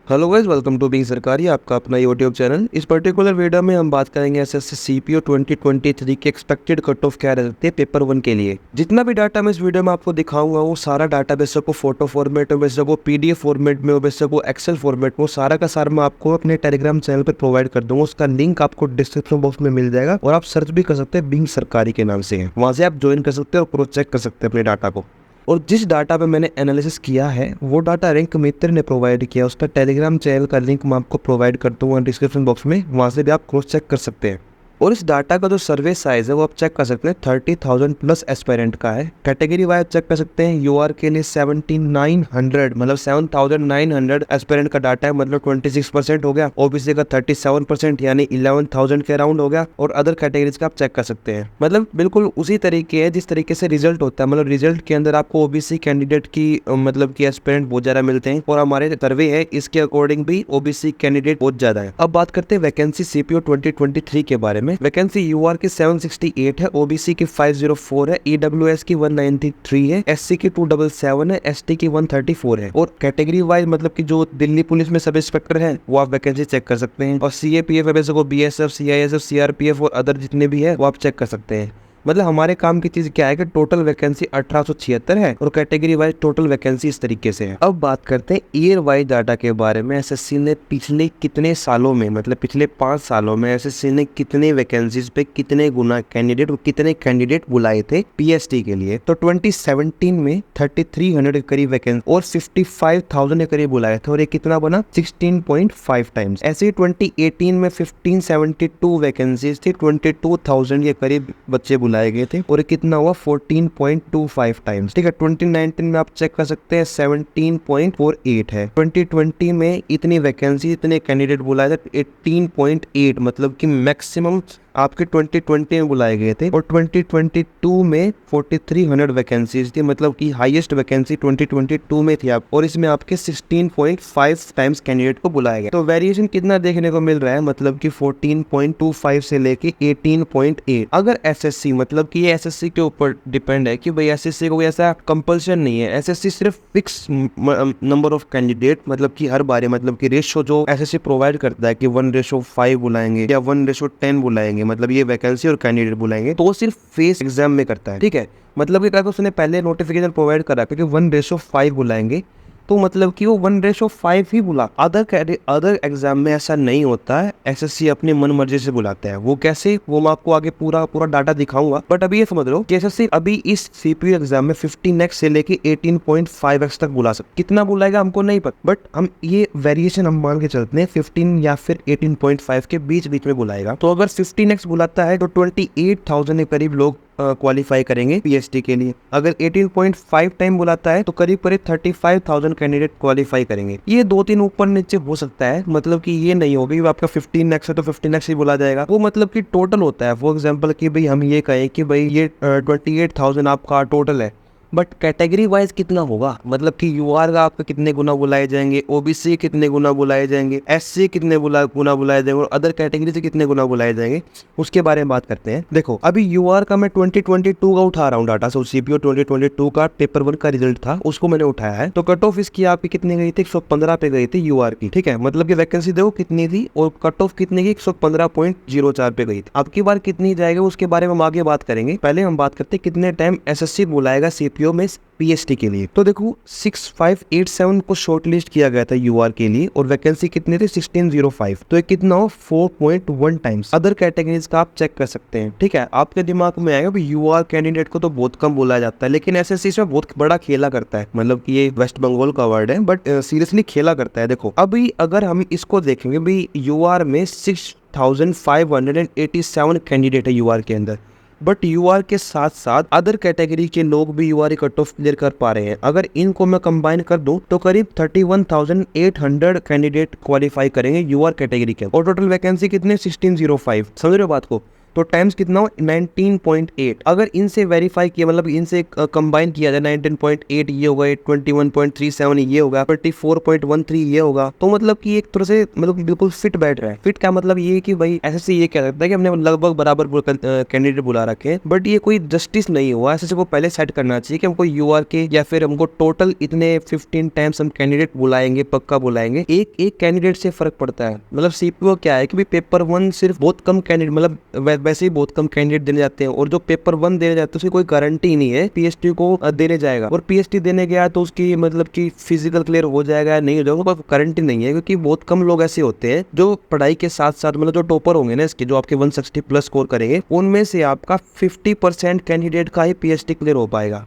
Hello guys, welcome to being Sarkari, आपका अपना YouTube channel. इस पर्टिकुलर वीडियो में हम बात करेंगे एसएससी सीपीओ 2023 के एक्सपेक्टेड कट ऑफ क्या रहते हैं पेपर 1 के लिए। जितना भी डाटा मैं इस वीडियो में आपको दिखाऊंगा वो सारा डाटा बेशक वो फोटो फॉर्मेट में, बेशक वो पीडीएफ फॉर्मेट में, बेशक वो एक्सेल फॉर्मेट में, वो सारा का सारा मैं आपको अपने टेलीग्राम चैनल पर प्रोवाइड कर दूंगा। उसका लिंक आपको डिस्क्रिप्शन बॉक्स में मिल जाएगा और आप सर्च भी कर सकते हैं बीइंग सरकारी के नाम से। वहाँ से आप ज्वाइन कर सकते हैं और क्रॉस चेक कर सकते हैं अपने डाटा को। और जिस डाटा पे मैंने एनालिसिस किया है वो डाटा रैंक मित्र ने प्रोवाइड किया। उसका टेलीग्राम चैनल का लिंक मैं आपको प्रोवाइड कर दूंगा डिस्क्रिप्शन बॉक्स में, वहाँ से भी आप क्रॉस चेक कर सकते हैं। और इस डाटा का जो सर्वे साइज है वो आप चेक कर सकते हैं 30,000 प्लस एस्पायरेंट का है। कैटेगरी वाइज चेक कर सकते हैं। यूआर के लिए 7900 मतलब 7900 एस्पायरेंट का डाटा है, मतलब 26% हो गया। ओबीसी का 37% यानी 11,000 के अराउंड हो गया। और अदर कैटेगरीज का आप चेक कर सकते हैं। मतलब बिल्कुल उसी तरीके है जिस तरीके से रिजल्ट होता है। मतलब रिजल्ट के अंदर आपको ओबीसी कैंडिडेट की मतलब की एस्पायरेंट बहुत ज्यादा मिलते हैं और हमारे सर्वे है इसके अकॉर्डिंग भी ओबीसी कैंडिडेट बहुत ज्यादा है। अब बात करते हैं वैकेंसी सीपीओ 2023 के बारे में। वैकेंसी यूआर की 768 है, ओबीसी की 504 है, ईडब्ल्यूएस की 193 है, एससी की 277 है, एसटी की 134 है। और कैटेगरी वाइज मतलब कि जो दिल्ली पुलिस में सब इंस्पेक्टर है वो आप वैकेंसी चेक कर सकते हैं। और सीएपीएफ है, बीएसएफ, सीआईएसएफ, सीआरपीएफ और अदर जितने भी है वो आप चेक कर सकते हैं। मतलब हमारे काम की चीज क्या है कि टोटल वैकेंसी 1876 है और कैटेगरी वाइज टोटल वैकेंसी इस तरीके से है। अब बात करते हैं ईयर वाइज डाटा के बारे में। एसएससी ने पिछले कितने सालों में, मतलब पिछले 5 सालों में एसएससी ने कितने वैकेंसीज पे कितने गुना कैंडिडेट और कितने कैंडिडेट बुलाए थे पीएसटी के लिए। तो 2017 में 3300 के करीब वैकेंसी और 55,000 के करीब बुलाए थे और ये कितना बना 16.5 टाइम्स। ऐसे ही 2018 में 1572 वैकेंसीज थी, 22,000 के करीब बच्चे बुलाए गए थे और कितना हुआ 14.25 टाइम्स। ठीक है, 2019 में आप चेक कर सकते हैं 17.48 है। 2020 में इतनी वैकेंसी इतने कैंडिडेट बुलाए थे 18.8, मतलब कि मैक्सिमम आपके 2020 में बुलाए गए थे। और 2022 में 4300 वैकेंसीज थी, मतलब कि हाईएस्ट वैकेंसी 2022 में थी आप, और इसमें आपके 16.5 टाइम्स कैंडिडेट को बुलाया गया। तो वेरिएशन कितना देखने को मिल रहा है, मतलब कि 14.25 से लेके 18.8। अगर एसएससी, मतलब कि ये एसएससी के ऊपर डिपेंड है कि भाई एसएससी को ऐसा कंपल्शन नहीं है। एसएससी सिर्फ फिक्स नंबर ऑफ कैंडिडेट, मतलब कि हर बारे, मतलब कि रेशो जो एसएससी प्रोवाइड करता है कि 1:5 बुलाएंगे या 1:10 बुलाएंगे, मतलब ये वैकेंसी और कैंडिडेट बुलाएंगे, तो वो सिर्फ फेस एग्जाम में करता है। ठीक है, मतलब कि क्या उसने पहले नोटिफिकेशन प्रोवाइड करा कि 1:5 बुलाएंगे, तो मतलब कि वो 1:5 ही बुला। अदर एग्जाम में ऐसा नहीं होता है, एसएससी अपनी मन मर्जी से बुलाता है। वो कैसे, वो मैं आपको आगे पूरा डाटा दिखाऊंगा। बट अभी ये समझ लो कि एसएससी अभी इस सीपीयू एग्जाम में 15x से लेके 18.5x तक बुला सकते। कितना बुलाएगा हमको नहीं पता, बट हम ये वेरिएशन हम मान के चलते हैं 15 या फिर 18.5 के बीच में बुलाएगा। तो अगर 15x बुलाता है तो 28,000 के करीब लोग क्वालिफाई करेंगे पीएसटी के लिए। अगर 18.5 टाइम बुलाता है तो करीब 35,000 कैंडिडेट क्वालिफाई करेंगे। ये 2-3 ऊपर नीचे हो सकता है, मतलब कि ये नहीं होगा कि आपका 15x है तो 15x ही बुला जाएगा। वो मतलब कि टोटल होता है। फॉर एग्जांपल कि भाई हम ये कहें कि भाई ये 28,000 आपका टोटल है, बट कैटेगरी वाइज कितना होगा, मतलब कि यूआर का आपके कितने गुना बुलाए जाएंगे, ओबीसी कितने गुना बुलाए जाएंगे, एससी कितने गुना बुलाए जाएंगे और अदर कैटेगरी से कितने गुना बुलाए जाएंगे, उसके बारे में बात करते हैं। देखो अभी यूआर का मैं 2022 का उठा रहा हूँ डाटा। सो सीपीओ 2022 का पेपर 1 का रिजल्ट था, उसको मैंने उठाया है। तो कट ऑफ इसकी आपकी कितनी गई थी, 115 पे गई थी यूआर की। ठीक है, मतलब कि वैकेंसी देखो कितनी थी और कट ऑफ कितनी की 115.04 पे गई थी। अब की बार कितनी जाएगी उसके बारे में हम आगे बात करेंगे। पहले हम बात करते हैं कितने टाइम एसएससी बुलाएगा सीपीओ में पीएसटी के लिए। तो देखो 6587 को शॉर्टलिस्ट किया गया था यूआर के लिए और वैकेंसी कितनी थी 1605। तो ये कितना हो 4.1 टाइम्स। अदर कैटेगरीज का आप चेक कर सकते हैं। ठीक है, आपके दिमाग में आएगा यूआर कैंडिडेट को तो बहुत कम बोला जाता है, लेकिन एसएससी इसमें बहुत बड़ा खेला करता है। मतलब कि ये वेस्ट बंगाल का वर्ड है, बट सीरियसली खेला करता है। देखो अभी अगर हम इसको देखेंगे भाई यूआर में 6587 कैंडिडेट है यूआर के अंदर, बट यूआर के साथ साथ अदर कैटेगरी के लोग भी यूआर कट ऑफ क्लियर कर पा रहे हैं। अगर इनको मैं कंबाइन कर दूं तो करीब 31,800 कैंडिडेट क्वालिफाई करेंगे यूआर कैटेगरी के, और टोटल वैकेंसी कितने 1605। समझ रहे हो बात को। तो टाइम्स कितना हो 19.8। अगर इनसे वेरीफाई किया मतलब इनसे कंबाइन किया जाए 19.8 ये होगा, 21.37 ये होगा, 24.13 ये होगा, तो मतलब कि एक तरह से मतलब बिल्कुल फिट बैठ रहा है। फिट क्या मतलब ये कि भाई ऐसे ये कह सकता है कि हमने लगभग बराबर कैंडिडेट बुला रखे हैं, बट ये कोई जस्टिस नहीं हुआ। ऐसे को पहले सेट करना चाहिए कि हमको यूआर के या फिर हमको टोटल इतने 15 टाइम्स हम कैंडिडेट बुलाएंगे, पक्का बुलाएंगे। एक कैंडिडेट से फर्क पड़ता है। मतलब सीपीओ क्या है कि पेपर 1 सिर्फ बहुत कम कैंडिडेट मतलब वैसे ही बहुत कम कैंडिडेट देने जाते हैं, और जो पेपर 1 देने जाते हैं उसकी कोई गारंटी नहीं है पीएचडी को देने जाएगा, और पीएचडी देने गया तो उसकी मतलब कि फिजिकल क्लियर हो जाएगा या नहीं हो जाएगा, कोई गारंटी नहीं है। क्योंकि बहुत कम लोग ऐसे होते हैं जो पढ़ाई के साथ साथ मतलब जो टॉपर होंगे ना इसके, जो आपके 160 प्लस स्कोर करेंगे, उनमें से आपका 50% कैंडिडेट का ही पीएचडी क्लियर हो पाएगा।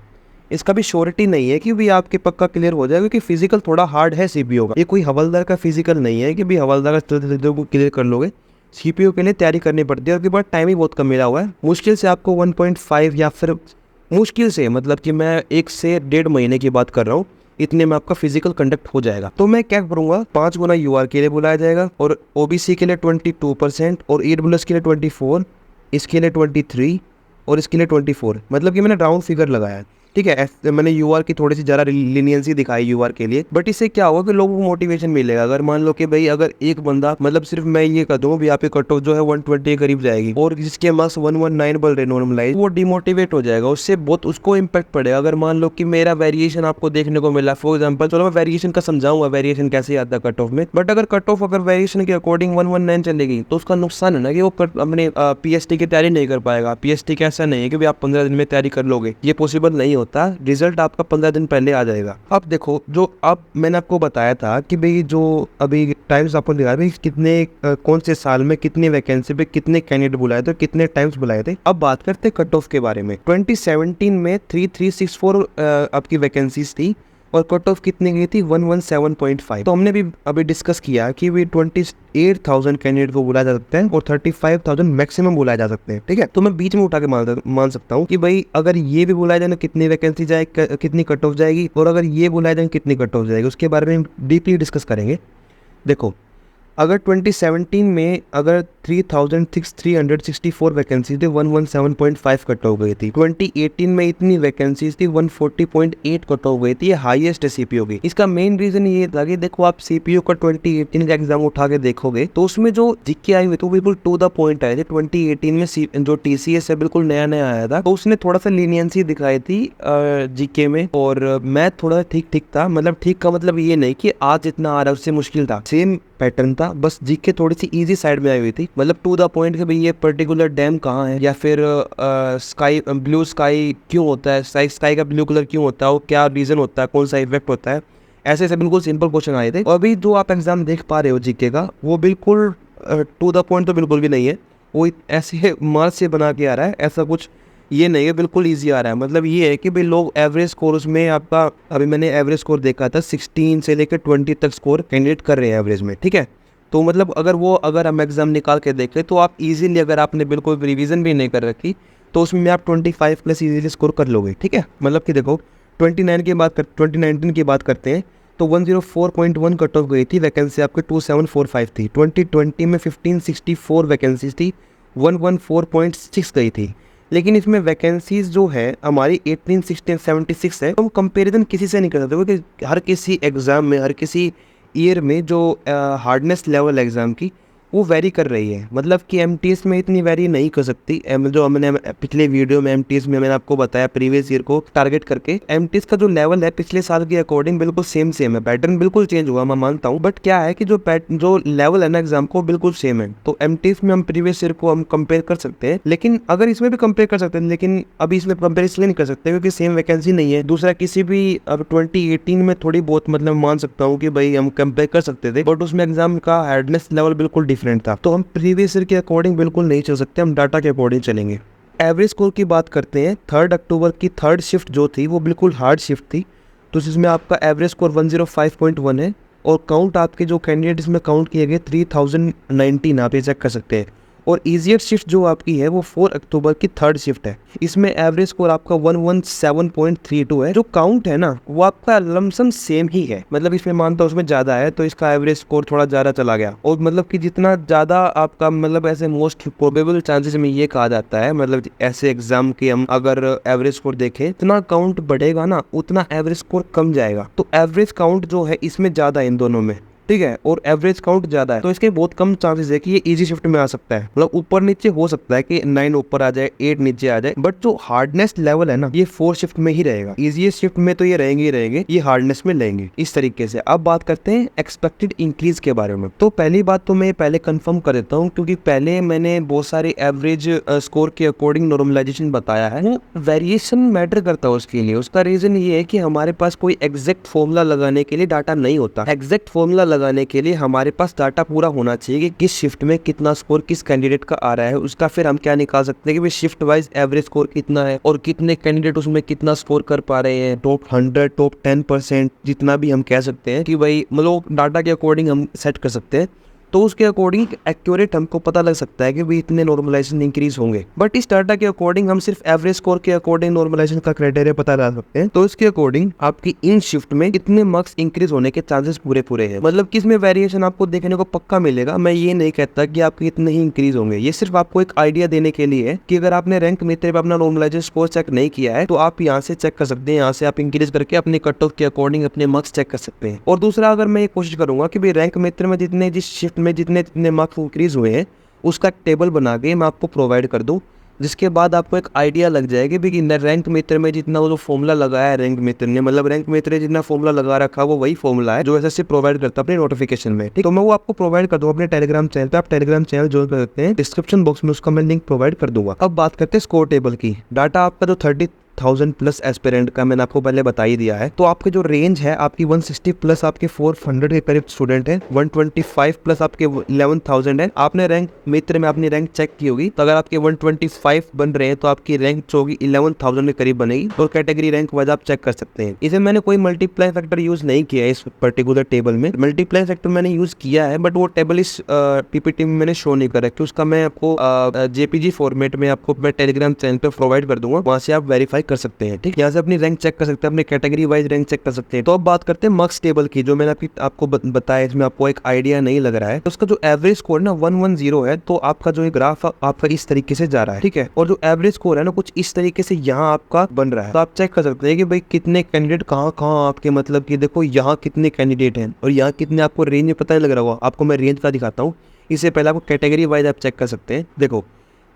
इसका भी श्योरिटी नहीं है कि भी आपके पक्का क्लियर हो जाएगा, क्योंकि फिजिकल थोड़ा हार्ड है सीपीओ का। ये कोई हवलदार का फिजिकल नहीं है कि भी हवलदार का क्लियर कर लोगे। सीपीओ के लिए तैयारी करनी पड़ती है, और उसके बाद टाइम ही बहुत कम मिला हुआ है। मुश्किल से आपको 1.5 या फिर मुश्किल से मतलब कि मैं 1 से 1.5 महीने की बात कर रहा हूँ, इतने में आपका फिजिकल कंडक्ट हो जाएगा। तो मैं क्या करूंगा, 5 गुना यूआर के लिए बुलाया जाएगा, और ओबीसी के लिए 22%, और ईडब्ल्यूएस के लिए 24, इसके लिए 23, और इसके लिए 24। मतलब कि मैंने राउंड फिगर लगाया है, ठीक है। मैंने यूआर की थोड़ी सी ज़्यादा लिनियंसी दिखाई यूआर के लिए, बट इससे क्या होगा कि लोगों को मोटिवेशन मिलेगा। अगर मान लो कि भाई अगर एक बंदा मतलब सिर्फ मैं ये कर दूँ भी आपके कट ऑफ जो है 120 के करीब जाएगी, और जिसके मार्क्स 119 बोल रहे नॉर्मलाइज, वो डिमोटिवेट हो जाएगा, उससे बहुत उसको इम्पैक्ट पड़ेगा। अगर मान लो कि मेरा वेरिएशन आपको देखने को मिला, फॉर एग्जाम्पल, चलो मैं वेरिएशन का समझाऊंगा वेरिएशन कैसे आता है कट ऑफ में, बट अगर कट ऑफ अगर वेरिएशन के अकॉर्डिंग 119 चलेगी तो उसका नुकसान है ना कि वो अपने पीएचडी की तैयारी नहीं कर पाएगा। पीएचडी का ऐसा नहीं है कि आप 15 दिन में तैयारी कर लोगे, ये पॉसिबल नहीं होता। रिजल्ट आपका 15 दिन पहले आ जाएगा। अब देखो, जो अब मैंने आपको बताया था कि भाई जो अभी टाइम्स आपको दिखा भाई कितने कौन से साल में कितनी वैकेंसी पे कितने कैंडिडेट बुलाए थे, कितने टाइम्स बुलाए थे। अब बात करते हैं कट ऑफ के बारे में। 2017 में 3364 आपकी वैकेंसीज थी, और कट ऑफ कितनी गई थी 117.5। तो हमने भी अभी डिस्कस किया कि भी 28,000 कैंडिडेट को बुलाया जा सकता है, और 35,000 मैक्सिमम बुलाए जा सकते हैं, ठीक है। तो मैं बीच में उठा के मान सकता हूँ कि भाई अगर ये भी बुलाया जाए कितनी वैकेंसी जाए, कितनी कट ऑफ जाएगी, और अगर ये बुलाया जाए कितनी कट ऑफ जाएगी, उसके बारे में डीपली डिस्कस करेंगे। देखो, अगर 2017 में अगर 3,364 वैकेंसी थी, 117.5 कट ऑफ गई थी। 2018 में इतनी वैकेंसीज थी, 140.8 कट ऑफ गई थी। ये हाईएस्ट है सीपीओ की। इसका मेन रीजन ये था कि देखो, आप सीपीओ का 2018 का एग्जाम उठा के देखोगे तो उसमें जो जीके आई हुई थी वो बिल्कुल टू द पॉइंट आए थे। 2018 में जो टीसीएस है बिल्कुल नया नया आया था, तो उसने थोड़ा सा लीनियंसी दिखाई थी जीके में, और मैथ थोड़ा ठीक ठीक था। मतलब ठीक का मतलब ये नहीं कि आज जितना आ रहा है उससे मुश्किल था, सेम पैटर्न था, बस जीके थोड़ी सी इजी साइड में आई हुई थी। मतलब टू द पॉइंट कि भाई ये पर्टिकुलर डैम कहाँ है, या फिर स्काई ब्लू स्काई क्यों होता है, स्काई का ब्लू कलर क्यों होता है, वो क्या रीजन होता है, कौन सा इफेक्ट होता है, ऐसे ऐसे बिल्कुल सिंपल क्वेश्चन आए थे। और अभी जो आप एग्जाम देख पा रहे हो जीके का, वो बिल्कुल टू द पॉइंट तो बिल्कुल भी नहीं है। वो ऐसे मार्क्स से बना के आ रहा है, ऐसा कुछ ये नहीं है, बिल्कुल इजी आ रहा है। मतलब ये है कि भाई लोग एवरेज स्कोर उसमें आपका, अभी मैंने एवरेज स्कोर देखा था 16 से लेकर 20 तक स्कोर कैंडिडेट कर रहे हैं एवरेज में, ठीक है। तो मतलब अगर हम एग्जाम निकाल के देखें तो आप इजीली, अगर आपने बिल्कुल रिवीजन भी नहीं कर रखी, तो उसमें आप 25 प्लस इजीली स्कोर कर लोगे, ठीक है। मतलब कि देखो 2019 की बात करते हैं तो 104.1 कट ऑफ गई थी, वैकेंसी आपके 2745 थी। 2020 में 1564 वैकेंसीज थी, 114.6 गई थी। लेकिन इसमें वैकेंसीज जो है हमारी 18, 16, 76 है। तो हम कंपेरिजन किसी से नहीं कर सकते, क्योंकि हर किसी एग्ज़ाम में, हर किसी ईयर में जो हार्डनेस लेवल एग्ज़ाम की वो वेरी कर रही है। मतलब कि एमटीएस में इतनी वेरी नहीं कर सकती। जो हमने पिछले वीडियो में एमटीएस में मैंने आपको बताया प्रीवियस ईयर को टारगेट करके, एमटीएस का जो लेवल है पिछले साल के अकॉर्डिंग बिल्कुल सेम है। पैटर्न बिल्कुल चेंज हुआ मैं मानता हूँ, बट क्या है कि जो लेवल है ना एग्जाम को बिल्कुल सेम है। तो एमटीएस में हम प्रीवियस ईयर को हम कंपेयर कर सकते हैं, लेकिन अगर इसमें भी कंपेयर कर सकते हैं, लेकिन अभी इसमें कंपेयर इसलिए नहीं कर सकते क्योंकि सेम वैकेंसी नहीं है। दूसरा, किसी भी अब 2018 में थोड़ी बहुत मतलब मान सकता हूँ कि भाई हम कंपेयर कर सकते थे, बट उसमें एग्जाम का हार्डनेस लेवल बिल्कुल डिफरेंट था। तो हम प्रीवियस ईयर के अकॉर्डिंग बिल्कुल नहीं चल सकते, हम डाटा के अकॉर्डिंग चलेंगे। एवरेज स्कोर की बात करते हैं, 3 अक्टूबर की थर्ड शिफ्ट जो थी वो बिल्कुल हार्ड शिफ्ट थी, तो जिसमें आपका एवरेज स्कोर 105.1 है, और काउंट आपके जो कैंडिडेट इसमें काउंट किए गए 3019 आप ये चेक कर सकते हैं। और ईजिएस्ट शिफ्ट जो आपकी है वो 4 अक्टूबर की थर्ड शिफ्ट है। इसमें एवरेज स्कोर आपका 117.32 है। जो काउंट है ना वो आपका लमसम सेम ही है, मतलब इसमें मानता हूँ उसमें ज़्यादा है तो इसका एवरेज स्कोर थोड़ा ज़्यादा चला गया। और मतलब कि जितना ज़्यादा आपका मतलब ऐसे मोस्ट प्रोबेबल चांसेस में ये कहा जाता है, मतलब ऐसे एग्जाम के हम अगर एवरेज स्कोर देखें इतना काउंट बढ़ेगा ना उतना एवरेज स्कोर कम जाएगा। तो एवरेज काउंट जो है इसमें ज़्यादा है इन दोनों में, ठीक है, और एवरेज काउंट ज्यादा है तो इसके बहुत कम चांसेस है कि ये इजी शिफ्ट में आ सकता है। मतलब ऊपर नीचे हो सकता है कि 9 ऊपर आ जाए 8 नीचे आ जाए, बट जो हार्डनेस लेवल है ना ये 4 शिफ्ट में ही रहेगा। इजी शिफ्ट में तो ये रहेंगे ही रहेंगे, ये हार्डनेस में लेंगे इस तरीके से। अब बात करते हैं एक्सपेक्टेड इंक्रीज के बारे में। तो पहली बात तो मैं पहले कंफर्म कर देता हूँ, क्योंकि पहले मैंने बहुत सारे एवरेज स्कोर के अकॉर्डिंग नॉर्मलाइजेशन बताया है, वो वेरिएशन मैटर करता है उसके लिए। उसका रीजन ये है कि हमारे पास कोई एग्जैक्ट फॉर्मूला लगाने के लिए डाटा नहीं होता। एग्जैक्ट फॉर्मूला लगाने के लिए हमारे पास डाटा पूरा होना चाहिए कि किस शिफ्ट में कितना स्कोर किस कैंडिडेट का आ रहा है। उसका फिर हम क्या निकाल सकते हैं कि भाई शिफ्ट वाइज एवरेज स्कोर कितना है और कितने कैंडिडेट उसमें कितना स्कोर कर पा रहे हैं, टॉप 100 टॉप 10% जितना भी हम कह सकते हैं कि भाई मतलब डाटा के अकॉर्डिंग हम सेट कर सकते हैं। तो उसके अकॉर्डिंग एक्यूरेट हमको पता लग सकता है कि भाई इतने नॉर्मलाइजेशन इंक्रीज होंगे। बट इस डाटा के अकॉर्डिंग हम सिर्फ एवरेज स्कोर के अकॉर्डिंग नॉर्मलाइजेशन का क्राइटेरिया पता लगा सकते हैं। तो इसके अकॉर्डिंग आपकी इन शिफ्ट में कितने मार्क्स इंक्रीज होने के चांसेस पूरे हैं, मतलब कि इसमें वेरिएशन आपको देखने को पक्का मिलेगा। मैं ये नहीं कहता कि आपके इतने ही इंक्रीज होंगे, ये सिर्फ आपको एक आइडिया देने के लिए है कि अगर आपने रैंक मित्र पे अपना नॉर्मलाइजेशन स्कोर चेक नहीं किया है तो आप यहाँ से चेक कर सकते हैं, यहाँ से आप इंक्रीज करके अपने कट ऑफ के अकॉर्डिंग अपने मार्क्स चेक कर सकते हैं। और दूसरा, अगर मैं ये कोशिश करूंगा कि भाई रैंक मित्र में जितने जिस शिफ्ट में जितने मार्क्स इंक्रीज हुए हैं उसका एक टेबल बना के मैं आपको प्रोवाइड कर दूं, जिसके बाद आपको एक आइडिया लग जाएगा कि रैंक मित्र में जितना वो जो फॉर्मूला लगाया है रैंक मित्र ने, मतलब रैंक मित्र ने जितना फॉर्मूला लगा रखा वो वही फॉर्मूला है जो एसएससी प्रोवाइड करता है अपने नोटिफिकेशन में, ठीक। तो मैं वो आपको प्रोवाइड कर दूँ अपने टेलीग्राम चैनल पे। आप टेलीग्राम चैनल ज्वाइन कर सकते हैं, डिस्क्रिप्शन बॉक्स में उसका मैं लिंक प्रोवाइड कर दूंगा। अब बात करते हैं स्कोर टेबल की। डाटा आपका जो 30,000 प्लस एस्पिरेंट का मैंने आपको पहले बता ही दिया है। तो आपके जो रेंज है आपकी 160 प्लस आपके 400 के करीब स्टूडेंट है, 125 प्लस आपके 11,000 है। आपने रैंक मित्र में अपनी रैंक चेक की होगी, तो अगर आपके 125 बन रहे हैं तो आपकी रैंक जो होगी 11,000 के करीब बनेगी। और कैटेगरी रैंक वाइज आप चेक कर सकते हैं। इसे मैंने कोई मल्टीप्लाई फैक्टर यूज नहीं किया है इस पर्टिकुलर टेबल में। मल्टीप्लाई फैक्टर मैंने यूज किया है बट वो टेबल इस पीपीटी में मैंने शो नहीं करा कि उसका मैं आपको जेपीजी फॉर्मेट में आपको मैं टेलीग्राम चैनल पे प्रोवाइड कर दूंगा, वहां से आप वेरीफाई कर सकते हैं, ठीक। यहाँ से अपनी रैंक चेक कर सकते हैं, अपने कैटेगरी वाइज रैंक चेक कर सकते हैं। तो अब बात करते हैं मार्क्स टेबल की, जो मैंने आपको बताया, इसमें आपको एक आइडिया नहीं लग रहा है। तो उसका जो एवरेज स्कोर ना 110 है, तो आपका जो ग्राफ आपका इस तरीके से जा रहा है, ठीक है। और जो एवरेज स्कोर है ना कुछ इस तरीके से यहाँ आपका बन रहा है। तो आप चेक कर सकते हैं कि भाई कितने कैंडिडेट कहाँ आपके, मतलब कि देखो यहाँ कितने कैंडिडेट हैं और यहाँ कितने, आपको रेंज में पता नहीं लग रहा होगा। आपको मैं रेंज का दिखाता हूँ, इससे पहले आपको कैटेगरी वाइज आप चेक कर सकते हैं। देखो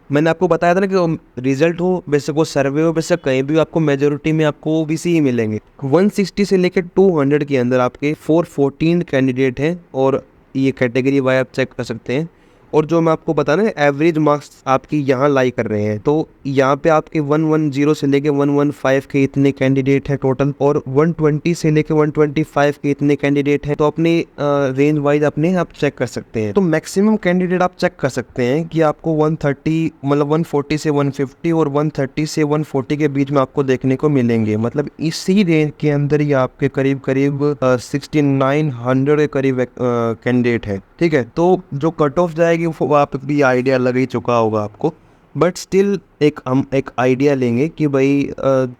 मैंने आपको बताया था ना कि रिजल्ट हो बेशक वो सर्वे हो बेशक कहीं भी आपको मेजोरिटी में आपको ओबीसी ही मिलेंगे। 160 से लेकर 200 के अंदर आपके 414 कैंडिडेट हैं और ये कैटेगरी वाइज आप चेक कर सकते हैं। और जो मैं आपको बता रहा एवरेज मार्क्स आपकी यहाँ लाई कर रहे हैं, तो यहाँ पे आपके 110 से लेके 115 के इतने कैंडिडेट हैं टोटल, और 120 से लेके 125 के इतने कैंडिडेट हैं। तो अपने रेंज वाइज अपने आप चेक कर सकते हैं। तो मैक्सिमम कैंडिडेट आप चेक कर सकते हैं कि आपको 130 मतलब 140 से 150 और 130 से 140 के बीच में आपको देखने को मिलेंगे। मतलब इसी रेंज के अंदर ही आपके करीब 6900 के करीब कैंडिडेट है, ठीक है। तो जो कट ऑफ जाएगी वो आप भी आइडिया लग ही चुका होगा आपको, बट स्टिल हम एक आइडिया लेंगे कि भाई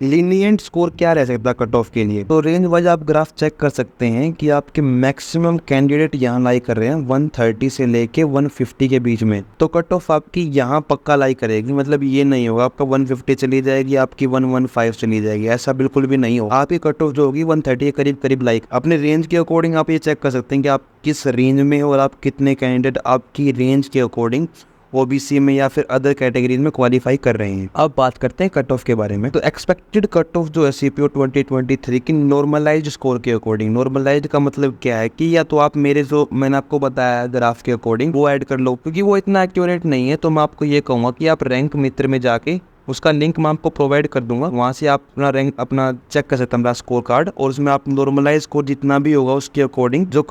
लीनिएंट स्कोर क्या रह सकता है कट ऑफ के लिए। तो रेंज वाइज आप ग्राफ चेक कर सकते हैं कि आपके मैक्सिमम कैंडिडेट यहाँ लाई कर रहे हैं 130 से लेके 150 के बीच में। तो कट ऑफ आपकी यहाँ पक्का लाई करेगी, मतलब ये नहीं होगा आपका 150 चली जाएगी आपकी 115 चली जाएगी, ऐसा बिल्कुल भी नहीं होगा। आपकी कट ऑफ जो होगी 130 के करीब लाई। अपने रेंज के अकॉर्डिंग आप ये चेक कर सकते हैं कि आप किस रेंज में हो और आप कितने कैंडिडेट आपकी रेंज के अकॉर्डिंग ओबीसी में या फिर अदर कैटेगरीज में क्वालिफाई कर रहे हैं। अब बात करते हैं कट ऑफ के बारे में। तो एक्सपेक्टेड कट ऑफ जो है सीपीओ 2023 की नॉर्मलाइज्ड स्कोर के अकॉर्डिंग। नॉर्मलाइज्ड का मतलब क्या है कि या तो आप मेरे जो मैंने आपको बताया ग्राफ के अकॉर्डिंग वो ऐड कर लो, क्योंकि वो इतना एक्यूरेट नहीं है। तो मैं आपको ये कहूँगा कि आप रैंक मित्र में जाके उसका लिंक मैं आपको प्रोवाइड कर दूंगा, वहाँ से आप अपना रैंक अपना चेक कर सकते हैं, अपना स्कोर कार्ड, और उसमें आप नॉर्मलाइज स्कोर जितना भी होगा उसके अकॉर्डिंग जो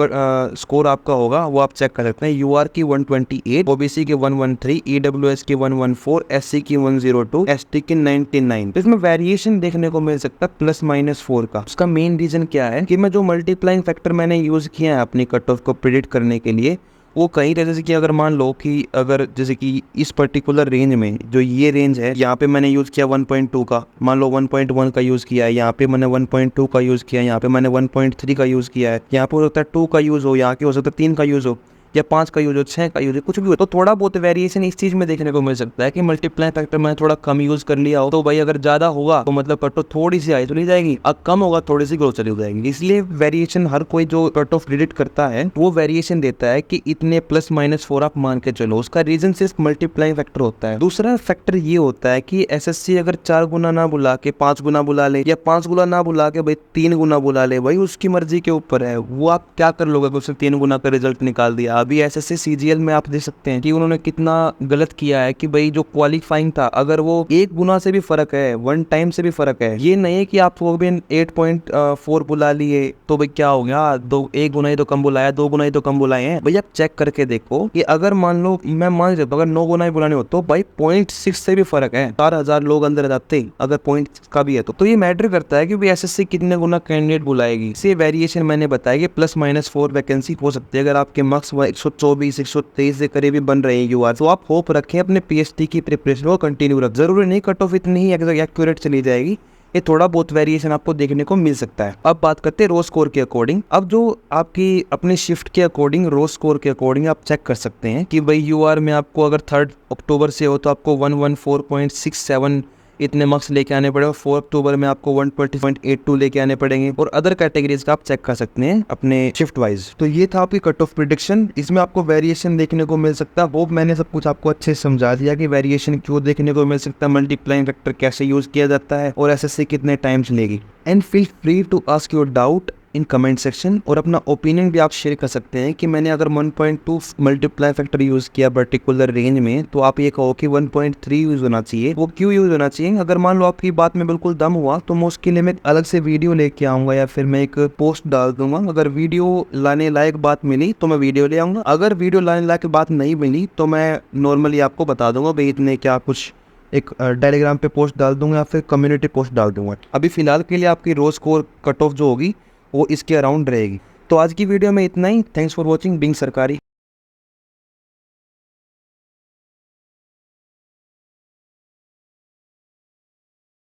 स्कोर आपका होगा वो आप चेक कर सकते हैं। यूआर की 128, ओबीसी की 113, ईडब्ल्यूएस की 114, एससी की 102, एसटी की 99। तो इसमें वेरिएशन देखने को मिल सकता है +-4 का। उसका मेन रीजन क्या है कि मैं जो मल्टीप्लाइंग फैक्टर मैंने यूज किया है अपनी कट ऑफ को प्रिडिक्ट करने के लिए, वो कहीं जैसे कि अगर मान लो कि अगर जैसे कि इस पर्टिकुलर रेंज में जो ये रेंज है, यहाँ पे मैंने यूज़ किया 1.2 का, मान लो 1.1 का यूज़ किया है, यहाँ पे मैंने 1.2 का यूज़ किया है, यहाँ पे मैंने 1.3 का यूज़ किया है, यहाँ पे हो सकता है 2 का यूज़ हो, यहाँ के हो सकता है 3 का यूज़ हो, या 5 का यूज़ हो, 6 का यूज़ हो, कुछ भी हो, तो थोड़ा बहुत वेरिएशन इस चीज़ में देखने को मिल सकता है कि मल्टीप्लाई फैक्टर मैंने थोड़ा कम यूज़ कर लिया हो, तो भाई अगर ज़्यादा होगा तो मतलब कट ऑफ थोड़ी सी हाई चली जाएगी, अब कम होगा थोड़ी सी ग्रोथ चली जाएगी। इसलिए वेरिएशन हर कोई जो कट ऑफ प्रिडिक्ट करता है वो वेरिएशन देता है कि इतने +-4 आप मान के चलो। उसका रीजन सिर्फ मल्टीप्लाइंग फैक्टर होता है। दूसरा फैक्टर ये होता है कि एसएससी अगर 4 गुना ना बुला के 5 गुना बुला ले, या 5 गुना ना बुला के भाई 3 गुना बुला ले, भाई उसकी मर्जी के ऊपर है, वो आप क्या कर लोगे कि उसने 3 गुना का रिजल्ट निकाल दिया। अभी एसएससी सीजीएल में आप देख सकते हैं कि उन्होंने कितना गलत किया है कि भाई जो क्वालिफाइंग था अगर वो 1 गुना से भी फर्क है, 1 टाइम से भी फर्क है, ये नहीं है कि आप वो भी 8.4 बुला लिए तो भाई क्या हो गया, 1 गुना ही तो कम बुलाया, 2 गुना ही तो कम बुलाए हैं। भाई आप चेक करके देखो कि अगर मान लो मैं मान लेता हूं अगर 9 गुना ही बुलाने हो तो भाई 0.6 से भी फर्क है, 4000 लोग अंदर जाते अगर 0.6 का भी है तो ये मैटर करता है कि भाई एसएससी कितने गुना कैंडिडेट बुलाएगी। इसे वेरिएशन मैंने बताया कि +-4 वैकेंसी हो सकती है। अगर आपके मार्क्स 124 123 से करीबी बन रहे हैं यूआर, तो आप होप रखें अपने पीएचडी की प्रिपरेशन को कंटिन्यू रख। जरूरी नहीं कट ऑफ इतनी ही एक्यूरेट चली जाएगी, ये थोड़ा बहुत वेरिएशन आपको देखने को मिल सकता है। अब बात करते हैं रो स्कोर के अकॉर्डिंग। अब जो आपकी अपनी शिफ्ट के अकॉर्डिंग रो स्कोर के अकॉर्डिंग आप चेक कर सकते हैं कि भाई यूआर में आपको अगर 3 अक्टूबर से हो तो आपको 114.67 इतने मार्क्स लेके आने पड़े, और 4 अक्टूबर में आपको 120.82 लेके आने पड़ेंगे, और अदर कैटेगरीज का आप चेक कर सकते हैं अपने शिफ्ट वाइज। तो ये था आपकी कट ऑफ प्रिडिक्शन, इसमें आपको वेरिएशन देखने को मिल सकता है। होप मैंने सब कुछ आपको अच्छे से समझा दिया कि वेरिएशन क्यों देखने को मिल सकता है, मल्टीप्लाइंग फैक्टर कैसे यूज किया जाता है, और एसएससी कितने टाइम चलेगी। And feel free to ask your doubt in comment section, और अपना ओपिनियन भी आप शेयर कर सकते हैं कि मैंने अगर 1.2 मल्टीप्लाई फैक्टर यूज़ किया पर्टिकुलर रेंज में तो आप ये कहो कि 1.3 यूज़ होना चाहिए, वो क्यों यूज़ होना चाहिए। अगर मान लो आपकी बात में बिल्कुल दम हुआ तो मैं उसके लिए मैं अलग से वीडियो लेके आऊँगा, या फिर मैं एक पोस्ट डाल दूंगा। अगर वीडियो लाने लायक बात मिली तो मैं वीडियो ले आऊँगा, अगर वीडियो लाने लायक बात नहीं मिली तो मैं नॉर्मली आपको बता दूंगा भाई इतने क्या कुछ एक टेलीग्राम पे पोस्ट डाल दूंगा, या फिर कम्युनिटी पोस्ट डाल दूंगा। अभी फिलहाल के लिए आपकी रो स्कोर कट ऑफ जो होगी वो इसके अराउंड रहेगी। तो आज की वीडियो में इतना ही। थैंक्स फॉर वॉचिंग बिंग सरकारी।